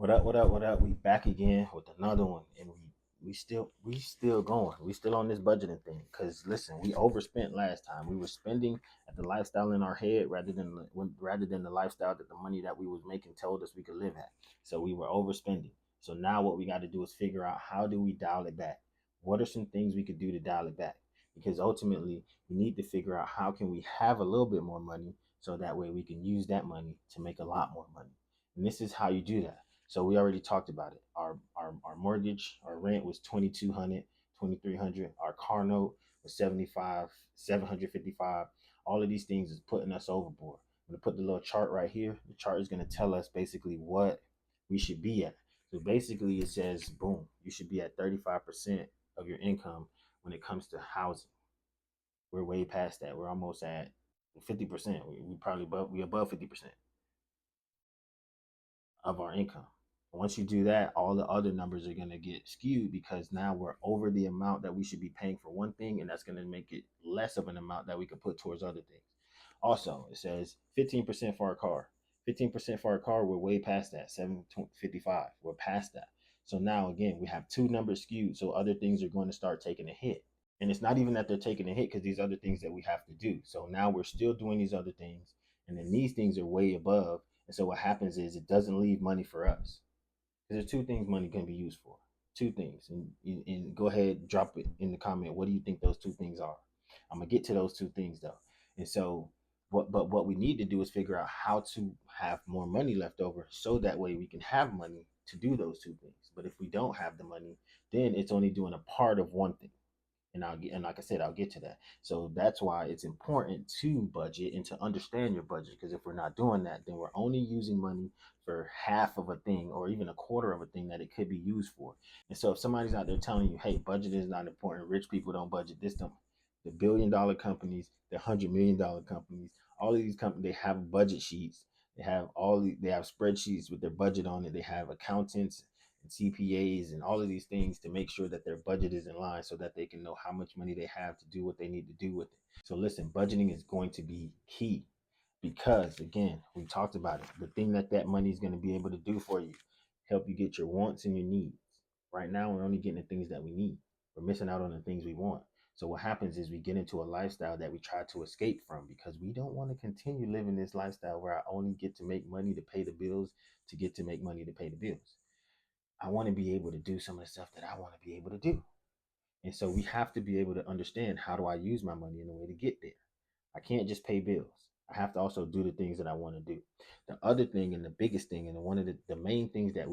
What up? What up? What up? We back again with another one, and we still going. We still on this budgeting thing. Cause listen, we overspent last time. We were spending at the lifestyle in our head rather than the lifestyle that the money that we was making told us we could live at. So we were overspending. So now what we got to do is figure out how do we dial it back. What are some things we could do to dial it back? Because ultimately we need to figure out how can we have a little bit more money so that way we can use that money to make a lot more money. And this is how you do that. So we already talked about it. Our mortgage, our rent was 2,200, 2,300. Our car note was 75, 755. All of these things is putting us overboard. I'm gonna put the little chart right here. The chart is gonna tell us basically what we should be at. So basically it says, boom, you should be at 35% of your income when it comes to housing. We're way past that. We're almost at 50%. We probably above 50% of our income. Once you do that, all the other numbers are going to get skewed because now we're over the amount that we should be paying for one thing, and that's going to make it less of an amount that we could put towards other things. Also, it says 15% for our car. 15% for our car, we're way past that. 755, we're past that. So now again, we have two numbers skewed, so other things are going to start taking a hit. And it's not even that they're taking a hit because these other things that we have to do. So now we're still doing these other things, and then these things are way above. And so what happens is it doesn't leave money for us. There's two things money can be used for. Two things, and go ahead, drop it in the comment. What do you think those two things are? I'm gonna get to those two things though. And so, what we need to do is figure out how to have more money left over, so that way we can have money to do those two things. But if we don't have the money, then it's only doing a part of one thing, and like I said, I'll get to that. So that's why it's important to budget and to understand your budget. Because if we're not doing that, then we're only using money for half of a thing or even a quarter of a thing that it could be used for. And so if somebody's out there telling you, hey, budget is not important, rich people don't budget, this don't. The $1 billion companies, the $100 million companies, all of these companies, they have budget sheets. They have spreadsheets with their budget on it. They have accountants and CPAs and all of these things to make sure that their budget is in line so that they can know how much money they have to do what they need to do with it. So listen, budgeting is going to be key because again, we talked about it. The thing that money is going to be able to do for you, help you get your wants and your needs. Right now, we're only getting the things that we need. We're missing out on the things we want. So what happens is we get into a lifestyle that we try to escape from because we don't want to continue living this lifestyle where I only get to make money to pay the bills to get to make money to pay the bills. I want to be able to do some of the stuff that I want to be able to do. And so we have to be able to understand, how do I use my money in a way to get there? I can't just pay bills. I have to also do the things that I want to do. The other thing and the biggest thing and one of the main things that